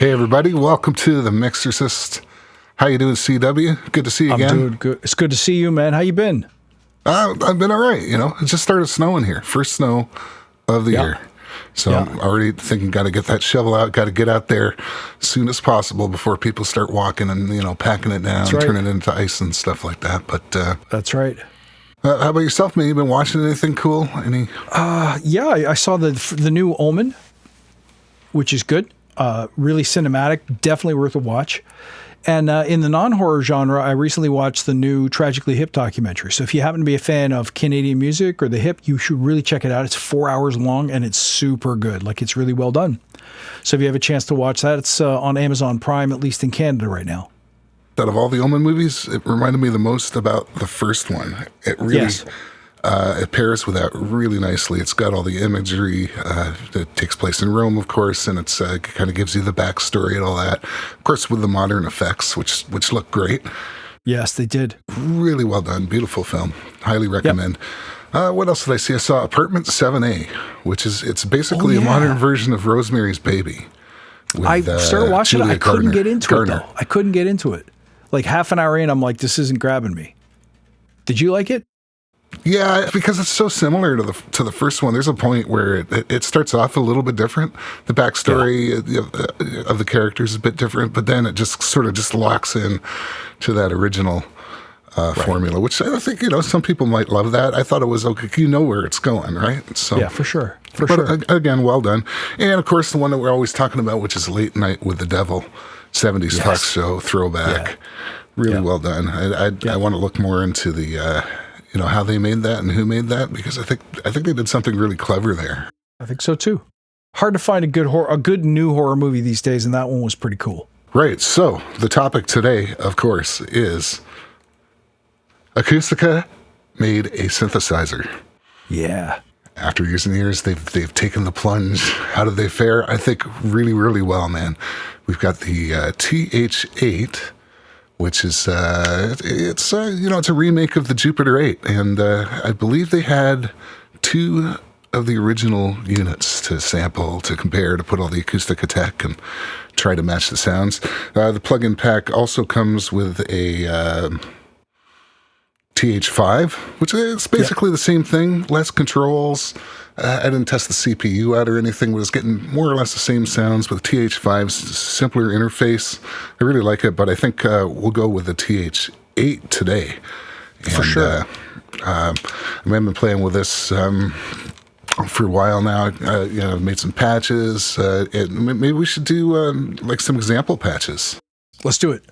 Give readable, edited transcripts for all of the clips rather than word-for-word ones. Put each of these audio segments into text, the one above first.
Hey everybody, welcome to the Mixercist. How you doing, CW? Good to see you again. I'm doing good. It's good to see you, man. How you been? I've been all right. It just started snowing here. First snow of the year. So I'm already thinking, got to get that shovel out, got to get out there as soon as possible before people start walking and, packing it down, turning it into ice and stuff like that. But That's right. How about yourself, man? You been watching anything cool? Yeah, I saw the new Omen, which is good. Really cinematic, definitely worth a watch. And in the non-horror genre, I recently watched the new Tragically Hip documentary. So if you happen to be a fan of Canadian music or the hip, you should really check it out. It's 4 hours long and it's super good. Like, it's really well done. So if you have a chance to watch that, it's on Amazon Prime, at least in Canada right now. Out of all the Omen movies, it reminded me the most about the first one. It really... Yes. It pairs with that really nicely. It's got all the imagery. It takes place in Rome, of course, and it's kind of gives you the backstory and all that. Of course, with the modern effects, which look great. Yes, they did. Really well done. Beautiful film. Highly recommend. Yep. What else did I see? I saw Apartment 7A, which it's basically a modern version of Rosemary's Baby. I started watching it. I couldn't get into it, though. I couldn't get into it. Like half an hour in, I'm like, this isn't grabbing me. Did you like it? Yeah, because it's so similar to the first one. There's a point where it starts off a little bit different. The backstory of the characters is a bit different, but then it just sort of just locks in to that original formula, which I think, some people might love that. I thought it was okay. You know where it's going, right? So yeah, for sure. Again, well done. And of course, the one that we're always talking about, which is Late Night with the Devil, 70s talk show throwback. Yeah. Really well done. I want to look more into the... how they made that and who made that, because I think they did something really clever there. I think so too. Hard to find a good new horror movie these days, and that one was pretty cool. Right. So the topic today, of course, is Acustica made a synthesizer. Yeah. After years and years, they've taken the plunge. How did they fare? I think really, really well, man. We've got the TH8. Which is it's a remake of the Jupiter 8, and I believe they had two of the original units to sample, to compare, to put all the Acustica tech and try to match the sounds. The plug-in pack also comes with a TH5, which is basically the same thing, less controls. I didn't test the CPU out or anything, but it's getting more or less the same sounds with TH5's simpler interface. I really like it, but I think we'll go with the TH8 today. For sure. I've been playing with this for a while now. I've made some patches. Maybe we should do some example patches. Let's do it.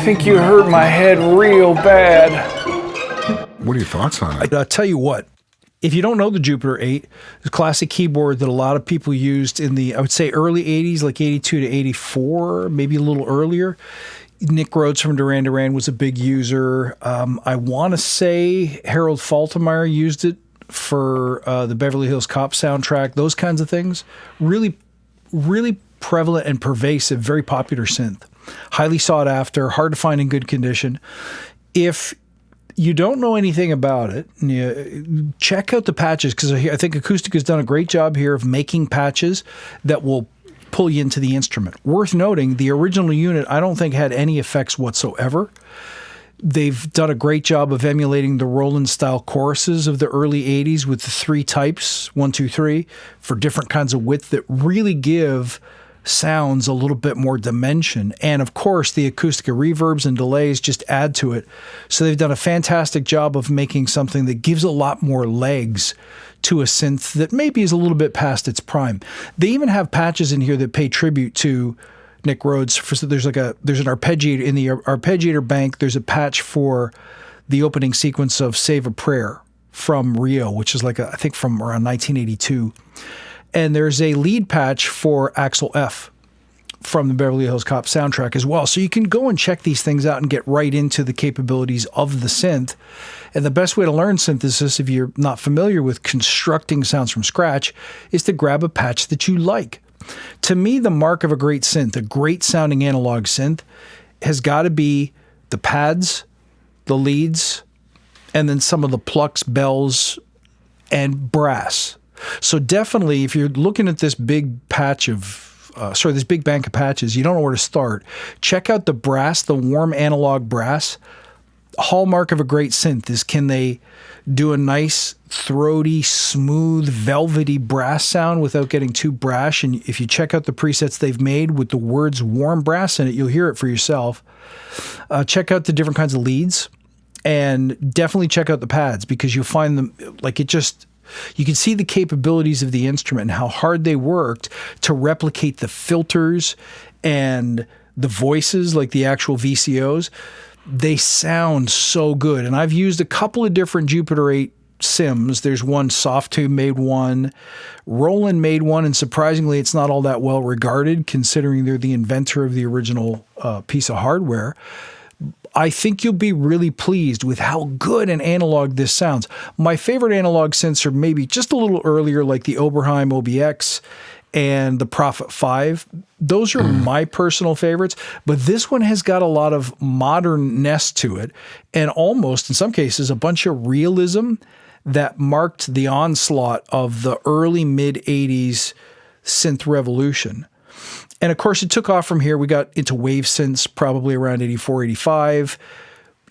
think you hurt my head real bad. What are your thoughts on it? I'll tell you what. If you don't know the Jupiter 8, the classic keyboard that a lot of people used in the, I would say, early 80s, like 82 to 84, maybe a little earlier. Nick Rhodes from Duran Duran was a big user. I want to say Harold Faltermeyer used it for the Beverly Hills Cop soundtrack, those kinds of things. Really, really prevalent and pervasive, very popular synth. Highly sought after, hard to find in good condition. If you don't know anything about it, check out the patches, because I think Acustica has done a great job here of making patches that will pull you into the instrument. Worth noting, the original unit I don't think had any effects whatsoever. They've done a great job of emulating the Roland-style choruses of the early 80s with the 3 types, 1, 2, 3, for different kinds of width that really give sounds a little bit more dimension. And of course, the Acustica reverbs and delays just add to it. So they've done a fantastic job of making something that gives a lot more legs to a synth that maybe is a little bit past its prime. They even have patches in here that pay tribute to Nick Rhodes. There's an arpeggiator in the arpeggiator bank. There's a patch for the opening sequence of Save a Prayer from Rio, which is I think from around 1982. And there's a lead patch for Axel F from the Beverly Hills Cop soundtrack as well. So you can go and check these things out and get right into the capabilities of the synth. And the best way to learn synthesis, if you're not familiar with constructing sounds from scratch, is to grab a patch that you like. To me, the mark of a great synth, a great sounding analog synth, has got to be the pads, the leads, and then some of the plucks, bells, and brass. So definitely, if you're looking at this big patch of, this big bank of patches, you don't know where to start, check out the brass, the warm analog brass. Hallmark of a great synth is, can they do a nice, throaty, smooth, velvety brass sound without getting too brash? And if you check out the presets they've made with the words warm brass in it, you'll hear it for yourself. Check out the different kinds of leads, and definitely check out the pads, because you'll find them, you can see the capabilities of the instrument and how hard they worked to replicate the filters and the voices, like the actual VCOs. They sound so good. And I've used a couple of different Jupiter 8 Sims. There's one, Softtube made one, Roland made one, and surprisingly, it's not all that well regarded, considering they're the inventor of the original piece of hardware. I think you'll be really pleased with how good an analog this sounds. My favorite analog synths are maybe just a little earlier, like the Oberheim OBX and the Prophet 5. Those are my personal favorites, but this one has got a lot of modernness to it, and almost, in some cases, a bunch of realism that marked the onslaught of the early mid-80s synth revolution. And of course, it took off from here. We got into wave synths probably around 84, 85.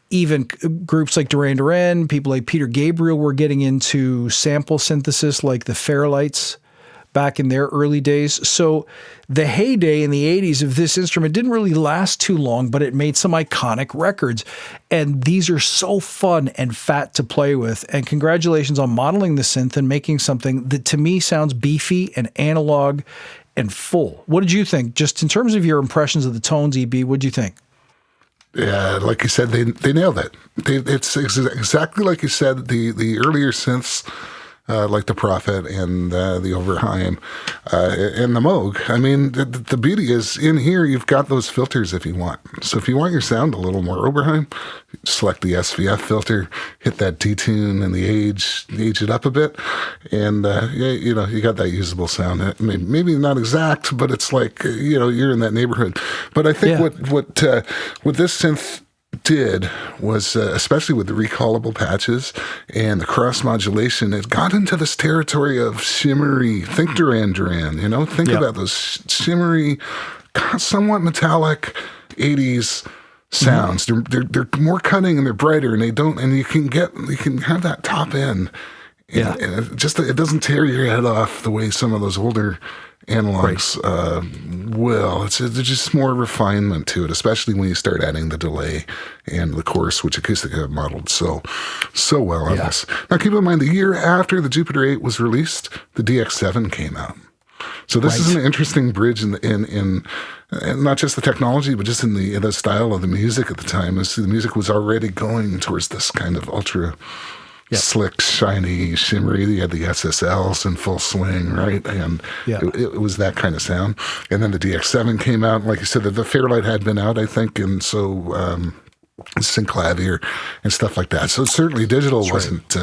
Even groups like Duran Duran, people like Peter Gabriel were getting into sample synthesis, like the Fairlights back in their early days. So the heyday in the 80s of this instrument didn't really last too long, but it made some iconic records. And these are so fun and fat to play with. And congratulations on modeling the synth and making something that to me sounds beefy and analog and full. What did you think? Just in terms of your impressions of the tones, EB, what did you think? Yeah, like you said, they nailed it. It's exactly like you said, the earlier synths, like the Prophet and the Oberheim and the Moog. I mean, the beauty is in here, you've got those filters if you want. So if you want your sound a little more Oberheim, select the SVF filter, hit that detune and the age it up a bit, and you got that usable sound. Maybe not exact, but it's like you're in that neighborhood. But I think what this synth did was, especially with the recallable patches and the cross modulation, it got into this territory of shimmery. Think Duran Duran, think about those shimmery, somewhat metallic 80s sounds. They're more cutting and they're brighter, and you can have that top end. And it doesn't tear your head off the way some of those older analogs will. There's just more refinement to it, especially when you start adding the delay and the chorus, which Acustica have modeled so well on this. Now, keep in mind, the year after the Jupiter 8 was released, the DX7 came out. So this is an interesting bridge in and not just the technology, but just in the style of the music at the time. The music was already going towards this kind of ultra slick, shiny, shimmery. You had the SSLs in full swing, right? And it was that kind of sound. And then the DX7 came out. Like you said, the Fairlight had been out, I think, and so synclavier and stuff like that. So certainly digital wasn't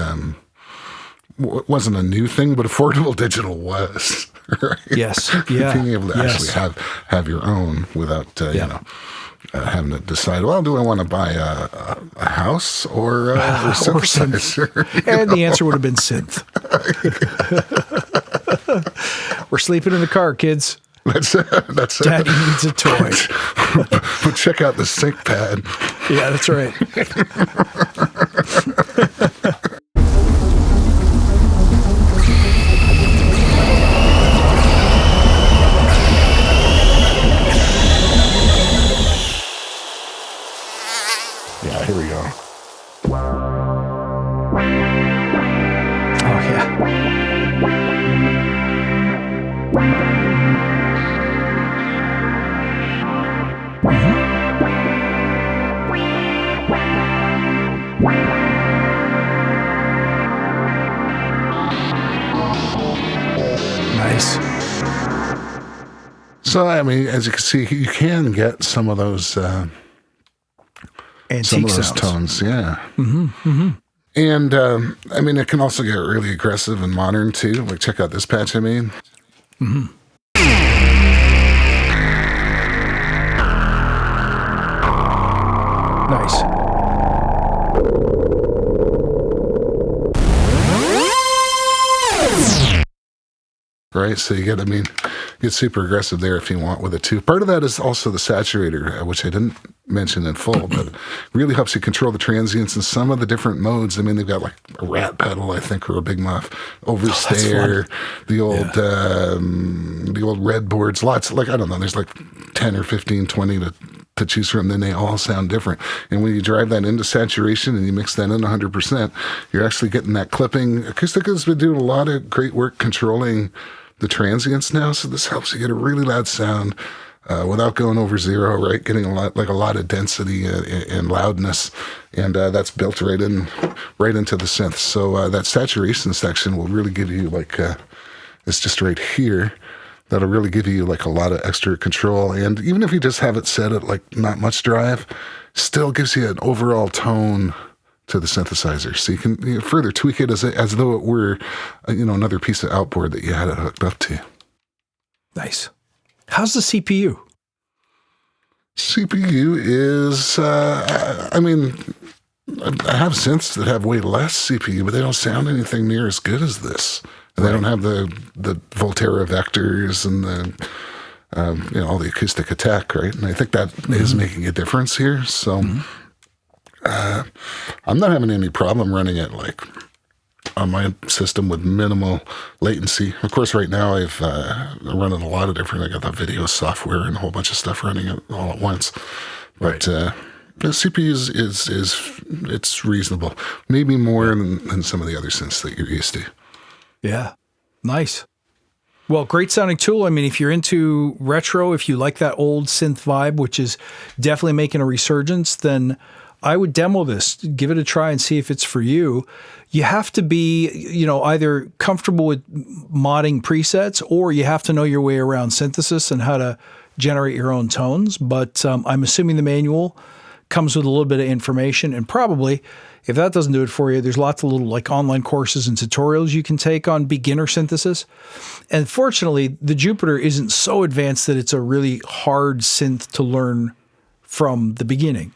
a new thing, but affordable digital was. Right? Yes, yeah. Being able to actually have your own without having to decide, well, do I want to buy a house or a synthesizer? And the answer would have been synth. We're sleeping in the car, kids. That's it. Daddy needs a toy. But check out the sync pad. Yeah, that's right. Yeah, here we go. Oh, yeah. Nice. So, I mean, as you can see, you can get some of those antique sounds. Tones, yeah. And, I mean, it can also get really aggressive and modern, too. Like, check out this patch, I mean. Nice. Right, so you get super aggressive there if you want with it too. Part of that is also the saturator, which I didn't mention in full, but really helps you control the transients in some of the different modes. I mean, they've got like a rat pedal, I think, or a big muff, overstayer, the old red boards, lots, like, I don't know, there's like 10 or 15, 20 to choose from, then they all sound different. And when you drive that into saturation and you mix that in 100%, you're actually getting that clipping. Acustica's been doing a lot of great work controlling the transients now, so this helps you get a really loud sound without going over zero, right? Getting a lot of density and loudness, and that's built right into the synth. So that saturation section will really give you it's just right here. That'll really give you like a lot of extra control, and even if you just have it set at like not much drive, still gives you an overall tone to the synthesizer, so you can further tweak it as though it were another piece of outboard that you had it hooked up to. Nice. How's the CPU? CPU is, I mean, I have synths that have way less CPU, but they don't sound anything near as good as this. And they don't have the Volterra vectors and the all the acoustic attack, right? And I think that is making a difference here. So I'm not having any problem running it like on my system with minimal latency. Of course, right now I'm running a lot of different. I got the video software and a whole bunch of stuff running it all at once. But the CPU it's reasonable, maybe more than some of the other synths that you're used to. Yeah, nice. Well, great sounding tool. I mean, if you're into retro, if you like that old synth vibe, which is definitely making a resurgence, then I would demo this, give it a try and see if it's for you. You have to be, either comfortable with modding presets, or you have to know your way around synthesis and how to generate your own tones. But I'm assuming the manual comes with a little bit of information, and probably, if that doesn't do it for you, there's lots of little like online courses and tutorials you can take on beginner synthesis. And fortunately, the Jupiter isn't so advanced that it's a really hard synth to learn from the beginning.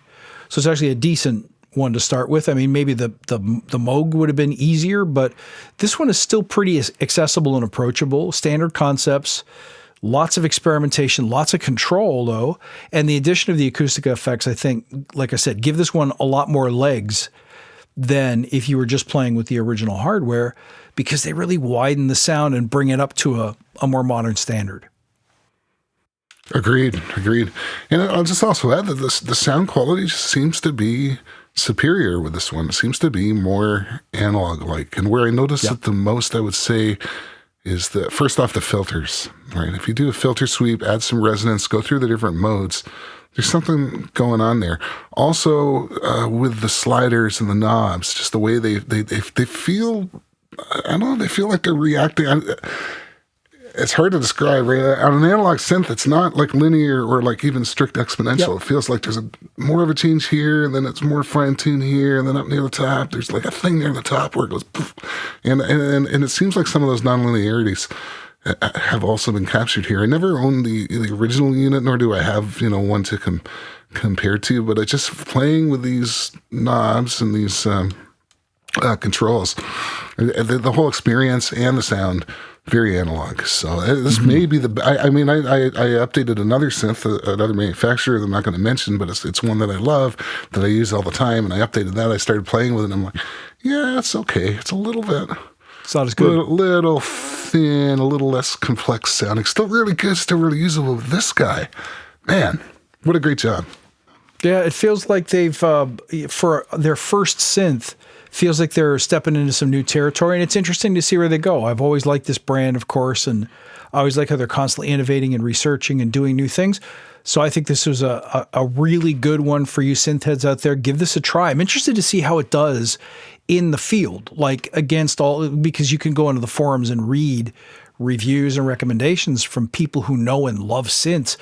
So it's actually a decent one to start with. I mean, maybe the Moog would have been easier, but this one is still pretty accessible and approachable. Standard concepts, lots of experimentation, lots of control though. And the addition of the Acustica effects, I think, like I said, give this one a lot more legs than if you were just playing with the original hardware, because they really widen the sound and bring it up to a more modern standard. Agreed. And I'll just also add that the sound quality just seems to be superior with this one. It seems to be more analog-like. And where I noticed it the most, I would say, is the first off the filters, right? If you do a filter sweep, add some resonance, go through the different modes, there's something going on there. Also, with the sliders and the knobs, just the way they feel, I don't know, they feel like they're reacting. It's hard to describe, right? On an analog synth, it's not like linear or like even strict exponential. It feels like there's more of a change here, and then it's more fine-tuned here, and then up near the top, there's like a thing near the top where it goes poof. And it seems like some of those nonlinearities have also been captured here. I never owned the original unit, nor do I have, one to compare to, but I just playing with these knobs and these controls, the whole experience and the sound, very analog. So this may be I updated another synth, another manufacturer that I'm not going to mention, but it's one that I love, that I use all the time, and I updated that. I started playing with it, and I'm like, yeah, it's okay. It's a little bit... It's not as good. A little thin, a little less complex sounding. Still really good, still really usable with this guy. Man, what a great job. Yeah, it feels like they've, for their first synth, feels like they're stepping into some new territory, and it's interesting to see where they go. I've always liked this brand, of course, and I always like how they're constantly innovating and researching and doing new things. So I think this was a really good one for you synth heads out there. Give this a try. I'm interested to see how it does in the field, like against all, because you can go into the forums and read reviews and recommendations from people who know and love synths.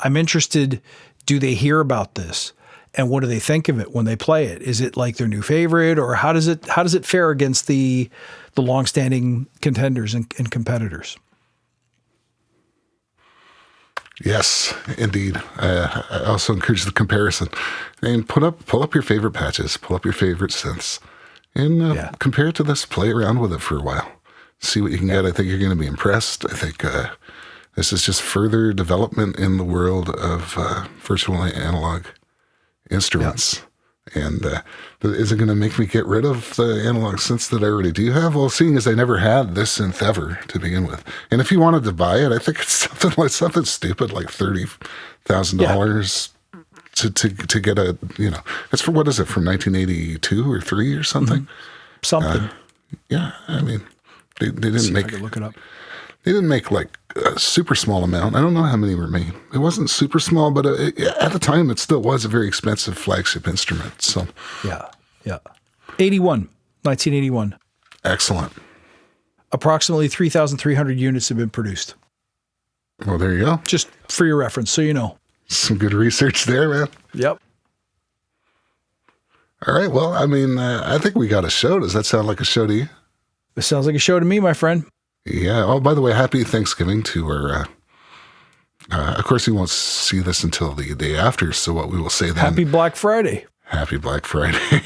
I'm interested, do they hear about this? And what do they think of it when they play it? Is it like their new favorite, or how does it fare against the longstanding contenders and competitors? Yes, indeed. I also encourage the comparison. And pull up your favorite patches, pull up your favorite synths, and compare it to this. Play around with it for a while. See what you can get. I think you're going to be impressed. I think this is just further development in the world of virtual analog instruments. And is it going to make me get rid of the analog synths that I already do have? Well, seeing as I never had this synth ever to begin with. And if you wanted to buy it, I think it's something stupid like $30,000 to get a, it's for, what is it, from 1982 or 3 or something? Something. Yeah, I mean, they didn't make... I could look it up. They didn't make like a super small amount. I don't know how many were made. It wasn't super small, but at the time it still was a very expensive flagship instrument. So yeah. 1981. Excellent. Approximately 3,300 units have been produced. Well, there you go. Just for your reference, so you know. Some good research there, man. Yep. All right. Well, I mean, I think we got a show. Does that sound like a show to you? It sounds like a show to me, my friend. Yeah. Oh, by the way, happy Thanksgiving to our, of course, you won't see this until the day after. So what we will say then. Happy Black Friday. Happy Black Friday.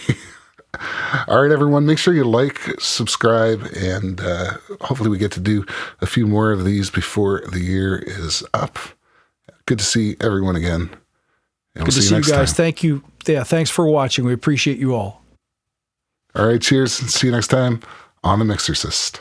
All right, everyone, make sure you like, subscribe, and hopefully we get to do a few more of these before the year is up. Good to see everyone again. And Good to see you guys. Thank you. Yeah, thanks for watching. We appreciate you all. All right, cheers. See you next time on The Mixercist.